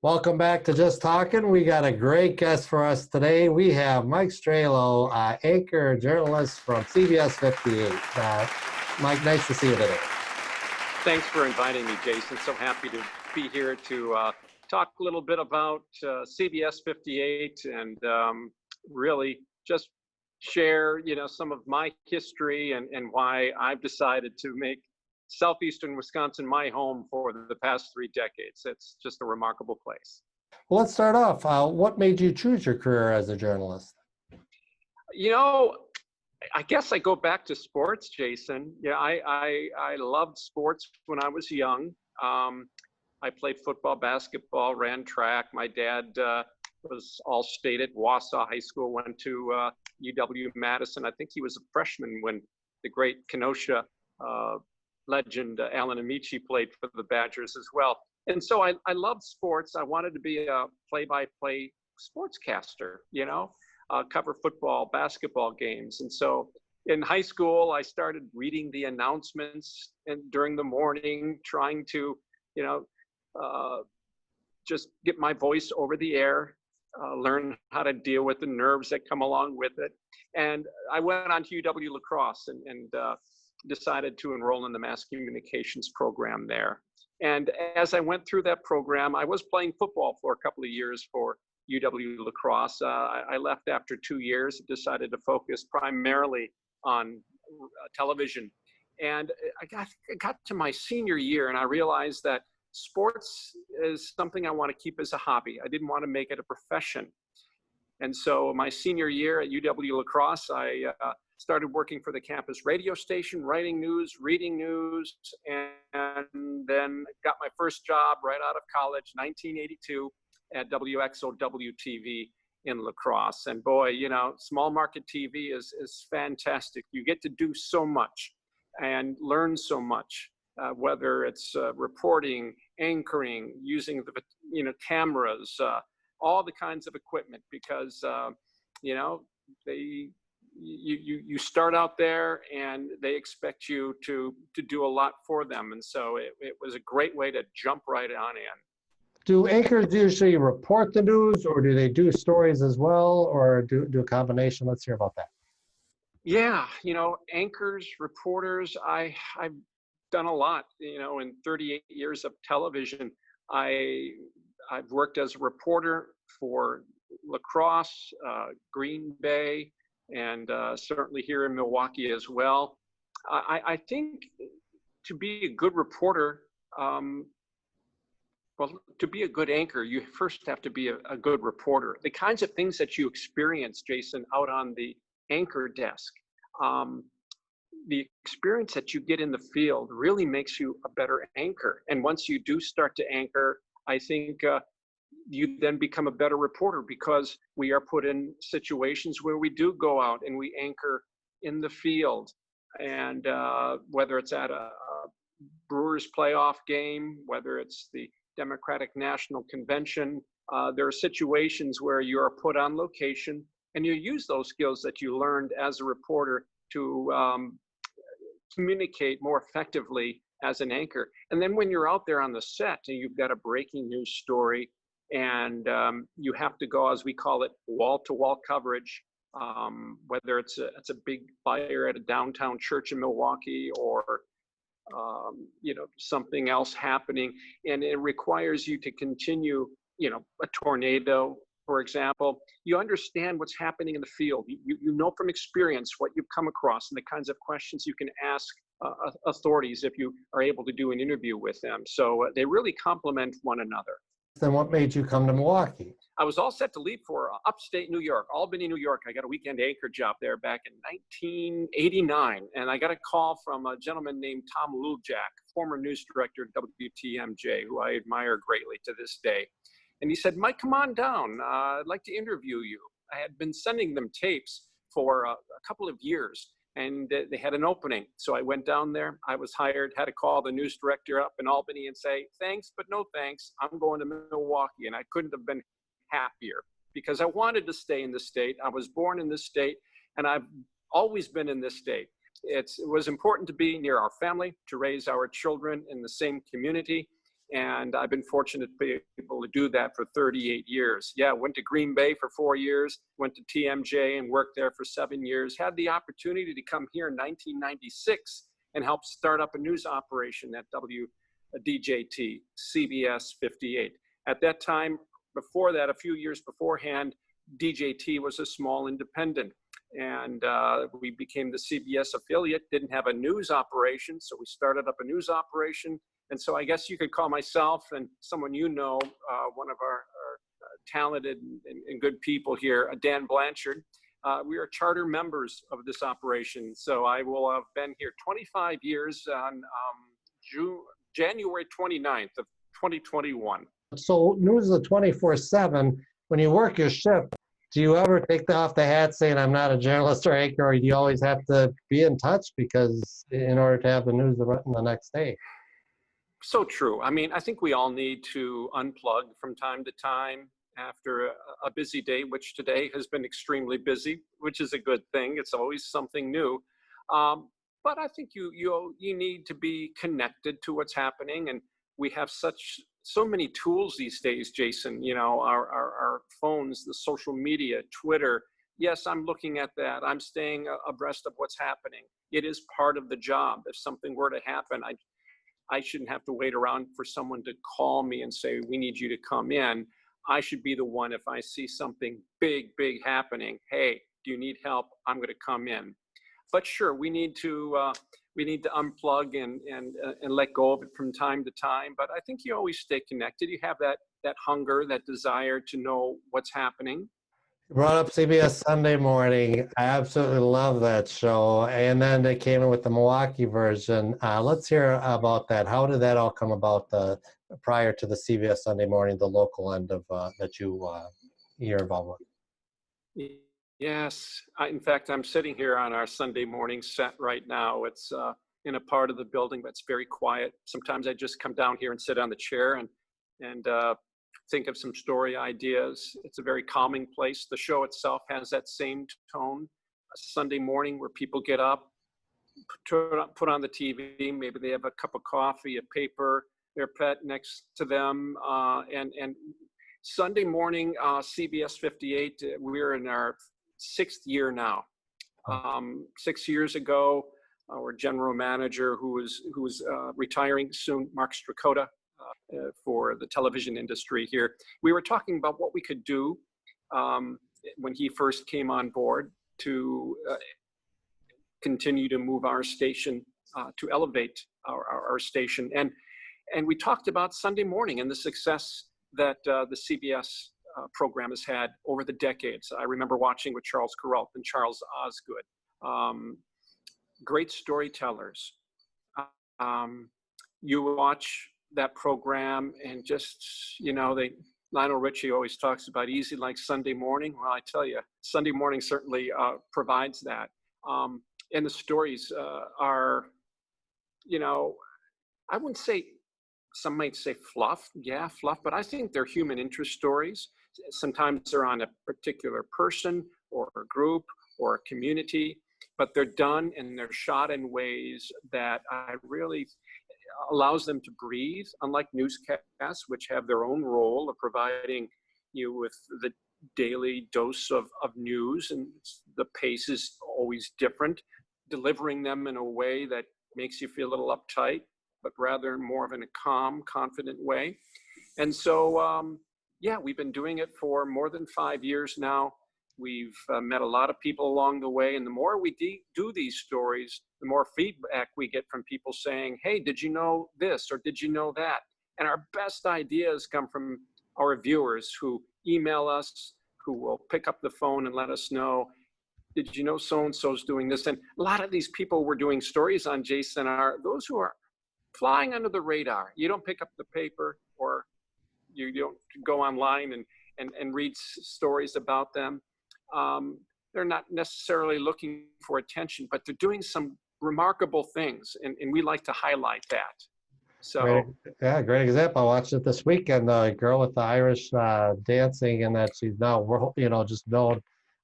Welcome back to Just Talking. We got a great guest for us today. We have Mike Strehlow, anchor journalist from CBS-58. Mike, nice to see you today. Thanks for inviting me, Jason. So happy to be here to talk a little bit about CBS-58 and really just share, some of my history and why I've decided to make Southeastern Wisconsin my home for the past 3 decades. It's just a remarkable place. Well, let's start off. What made you choose your career as a journalist? I guess I go back to sports, Jason. Yeah, I loved sports when I was young. I played football, basketball, ran track. My dad was all-state at Wausau High School, went to UW-Madison. I think he was a freshman when the great Kenosha legend Alan Amici played for the Badgers as well. And so I loved sports. I wanted to be a play-by-play sportscaster, cover football, basketball games. And so in high school, I started reading the announcements and during the morning, trying to, just get my voice over the air, learn how to deal with the nerves that come along with it. And I went on to UW La Crosse and decided to enroll in the mass communications program there. And as I went through that program, I was playing football for a couple of years for UW La Crosse. I left after 2 years, decided to focus primarily on television. And I got to my senior year and I realized that sports is something I want to keep as a hobby. I didn't want to make it a profession. And so my senior year at UW La Crosse, I started working for the campus radio station, writing news, reading news, and then got my first job right out of college, 1982, at WXOW-TV in La Crosse. And boy, small market TV is fantastic. You get to do so much and learn so much, whether it's reporting, anchoring, using the cameras, all the kinds of equipment, because you start out there and they expect you to do a lot for them. And so it was a great way to jump right on in. Do anchors usually report the news, or do they do stories as well, or do a combination? Let's hear about that. Yeah, anchors, reporters, I've done a lot, in 38 years of television. I've worked as a reporter for La Crosse, Green Bay, and certainly here in Milwaukee as well. I think to be a good reporter, to be a good anchor, you first have to be a good reporter. The kinds of things that you experience, Jason, out on the anchor desk, the experience that you get in the field really makes you a better anchor. And once you do start to anchor, I think you then become a better reporter, because we are put in situations where we do go out and we anchor in the field. And whether it's at a Brewers playoff game, whether it's the Democratic National Convention, there are situations where you are put on location and you use those skills that you learned as a reporter to communicate more effectively as an anchor. And then when you're out there on the set and you've got a breaking news story, and you have to go, as we call it, wall-to-wall coverage, whether it's a big fire at a downtown church in Milwaukee, or something else happening, and it requires you to continue, a tornado, for example. You understand what's happening in the field. You know from experience what you've come across and the kinds of questions you can ask authorities if you are able to do an interview with them. So they really complement one another. Then what made you come to Milwaukee? I was all set to leave for upstate New York, Albany, New York. I got a weekend anchor job there back in 1989. And I got a call from a gentleman named Tom Luljak, former news director at WTMJ, who I admire greatly to this day. And he said, Mike, come on down. I'd like to interview you. I had been sending them tapes for a couple of years, and they had an opening. So I went down there. I was hired, had to call the news director up in Albany and say, thanks, but no thanks. I'm going to Milwaukee. And I couldn't have been happier, because I wanted to stay in the state. I was born in this state, and I've always been in this state. It was important to be near our family, to raise our children in the same community. And I've been fortunate to be able to do that for 38 years. Yeah, went to Green Bay for 4 years, went to TMJ and worked there for 7 years, had the opportunity to come here in 1996 and help start up a news operation at WDJT, CBS-58. At that time, before that, a few years beforehand, DJT was a small independent. And we became the CBS affiliate, didn't have a news operation, so we started up a news operation. And so I guess you could call myself and someone one of our talented and good people here, Dan Blanchard. We are charter members of this operation. So I will have been here 25 years on January 29th of 2021. So news is 24/7. When you work your shift, do you ever take off the hat saying I'm not a journalist or anchor, or do you always have to be in touch because in order to have the news the next day? So true. I mean, I think we all need to unplug from time to time after a busy day, which today has been extremely busy, which is a good thing. It's always something new. But I think you need to be connected to what's happening. And we have so many tools these days, Jason, you know, our phones, the social media, Twitter. Yes, I'm looking at that. I'm staying abreast of what's happening. It is part of the job. If something were to happen, I shouldn't have to wait around for someone to call me and say, we need you to come in. I should be the one, if I see something big happening, hey, do you need help? I'm going to come in. But sure, we need to unplug and let go of it from time to time. But I think you always stay connected. You have that hunger, that desire to know what's happening. You brought up CBS Sunday Morning. I absolutely love that show. And then they came in with the Milwaukee version. Let's hear about that. How did that all come about prior to the CBS Sunday Morning, the local end of that you're involved with? Yes. In fact, I'm sitting here on our Sunday morning set right now. It's in a part of the building that's very quiet. Sometimes I just come down here and sit on the chair and think of some story ideas. It's a very calming place. The show itself has that same tone. A Sunday morning where people get up, put on the TV, maybe they have a cup of coffee, a paper, their pet next to them. And Sunday morning, CBS 58, we're in our 6th year now. 6 years ago, our general manager, who's retiring soon, Mark Strehlow, for the television industry here. We were talking about what we could do when he first came on board to continue to move our station, to elevate our station. And we talked about Sunday morning and the success that the CBS program has had over the decades. I remember watching with Charles Kuralt and Charles Osgood. Great storytellers. You watch that program and just, you know, Lionel Richie always talks about easy like Sunday morning. Well, I tell you, Sunday morning certainly provides that. And the stories are, you know, I wouldn't say, some might say fluff, but I think they're human interest stories. Sometimes they're on a particular person or a group or a community, but they're done and they're shot in ways that I really allows them to breathe, unlike newscasts, which have their own role of providing you with the daily dose of news, and the pace is always different, delivering them in a way that makes you feel a little uptight, but rather more of in a calm, confident way. And so, yeah, we've been doing it for more than 5 years now. We've met a lot of people along the way, and the more we do these stories, the more feedback we get from people saying, hey, did you know this, or did you know that? And our best ideas come from our viewers who email us, who will pick up the phone and let us know, did you know so-and-so's doing this? And a lot of these people we're doing stories on, Jason, are those who are flying under the radar. You don't pick up the paper, or you don't go online and read stories about them. They're not necessarily looking for attention, but they're doing some remarkable things, and we like to highlight that. So great example. I watched it this weekend. The girl with the Irish dancing, and that she's now, you know, just known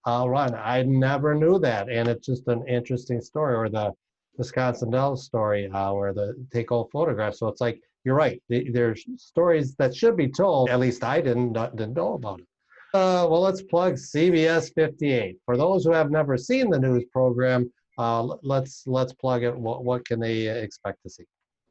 run. I never knew that, and it's just an interesting story. Or the Wisconsin Dells story, where they take old photographs. So it's like you're right. There's stories that should be told. At least I didn't know about it. Well, let's plug CBS 58. For those who have never seen the news program, let's plug it. What can they expect to see?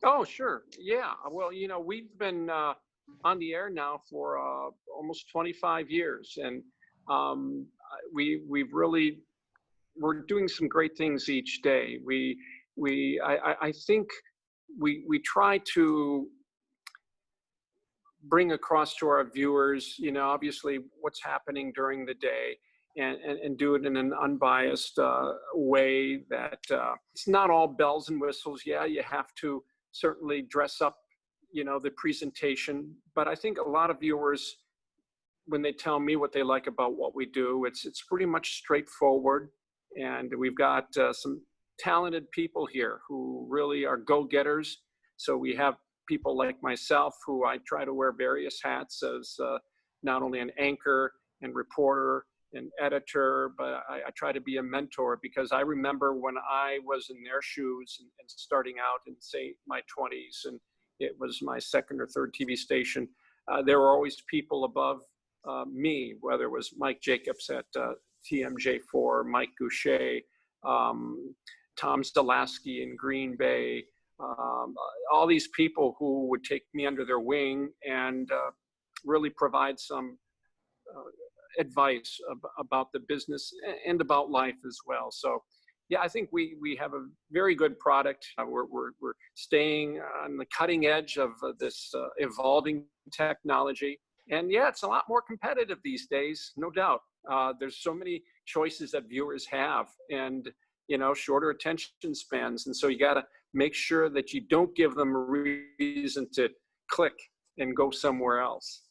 Oh, sure. Yeah. Well, we've been on the air now for almost 25 years, and we've really we're doing some great things each day. I think we try to bring across to our viewers, obviously what's happening during the day, and do it in an unbiased way that it's not all bells and whistles. Yeah, you have to certainly dress up, the presentation. But I think a lot of viewers, when they tell me what they like about what we do, it's pretty much straightforward. And we've got some talented people here who really are go-getters. So we have people like myself who I try to wear various hats as not only an anchor and reporter and editor, but I try to be a mentor, because I remember when I was in their shoes and starting out in, say, my 20s, and it was my second or third TV station, there were always people above me, whether it was Mike Jacobs at TMJ4, Mike Goucher, Tom Zelaski in Green Bay, all these people who would take me under their wing and really provide some advice about the business and about life as well. So, yeah, I think we have a very good product. We're staying on the cutting edge of this evolving technology. And yeah, it's a lot more competitive these days, no doubt. There's so many choices that viewers have, and shorter attention spans. And so you got to make sure that you don't give them a reason to click and go somewhere else.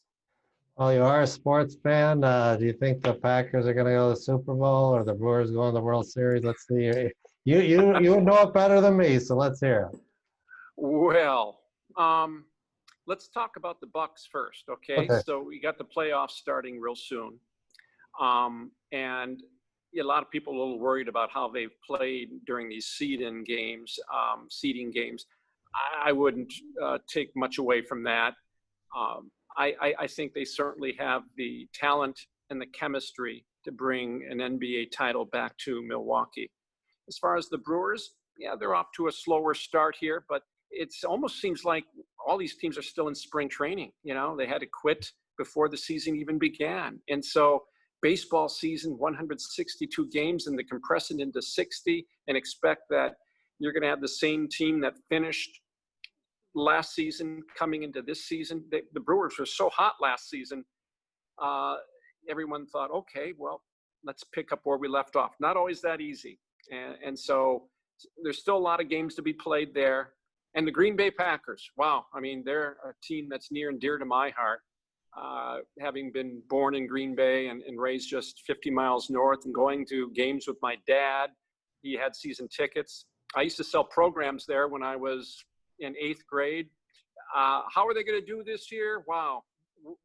Well, you are a sports fan. Do you think the Packers are going to go to the Super Bowl, or the Brewers going to the World Series? Let's see. You know it better than me, so let's hear it. Well, let's talk about the Bucks first, okay? So we got the playoffs starting real soon, and a lot of people are a little worried about how they've played during these seeding games. I wouldn't take much away from that. I think they certainly have the talent and the chemistry to bring an NBA title back to Milwaukee. As far as the Brewers, yeah, they're off to a slower start here, but it almost seems like all these teams are still in spring training. They had to quit before the season even began. And so baseball season, 162 games, and they compress it into 60 and expect that you're going to have the same team that finished last season coming into this season. The Brewers were so hot last season. Everyone thought, okay, well, let's pick up where we left off. Not always that easy. And so there's still a lot of games to be played there. And the Green Bay Packers, wow. I mean, they're a team that's near and dear to my heart. Having been born in Green Bay and raised just 50 miles north, and going to games with my dad. He had season tickets. I used to sell programs there when I was in 8th grade. How are they going to do this year? Wow.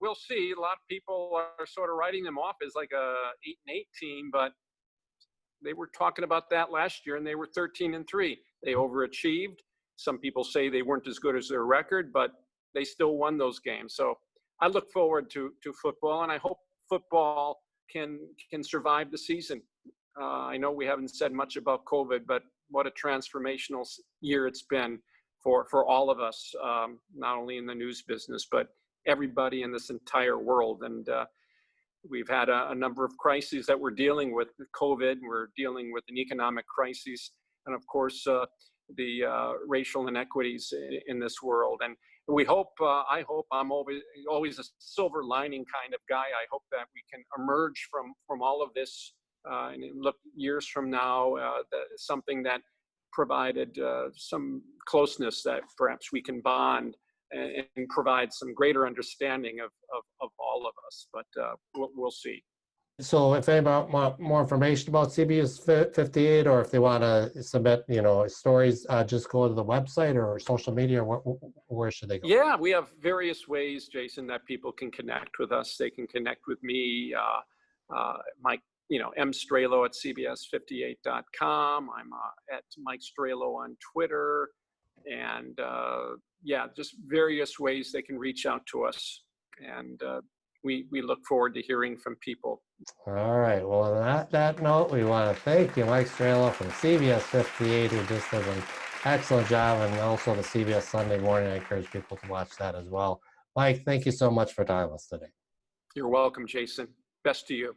We'll see. A lot of people are sort of writing them off as like a 8-8 team, but they were talking about that last year, and they were 13-3. They overachieved. Some people say they weren't as good as their record, but they still won those games. So I look forward to football, and I hope football can survive the season. I know we haven't said much about COVID, but what a transformational year it's been for all of us, not only in the news business, but everybody in this entire world. And we've had a number of crises that we're dealing with COVID. We're dealing with an economic crisis, and of course, the racial inequities in this world. And we hope, I hope, I'm always a silver lining kind of guy. I hope that we can emerge from all of this and look years from now, something that provided some closeness, that perhaps we can bond and provide some greater understanding of all of us. But we'll see. So if anybody want more information about CBS-58, or if they want to submit, stories, just go to the website or social media, or where should they go? Yeah, we have various ways, Jason, that people can connect with us. They can connect with me, Mike, M. Strehlow at CBS58.com. I'm at Mike Strehlow on Twitter. and yeah, just various ways they can reach out to us. And we look forward to hearing from people. All right. Well, on that note, we want to thank you, Mike Strehlow from CBS-58, who just did an excellent job, and also the CBS Sunday Morning. I encourage people to watch that as well. Mike, thank you so much for time with us today. You're welcome, Jason. Best to you.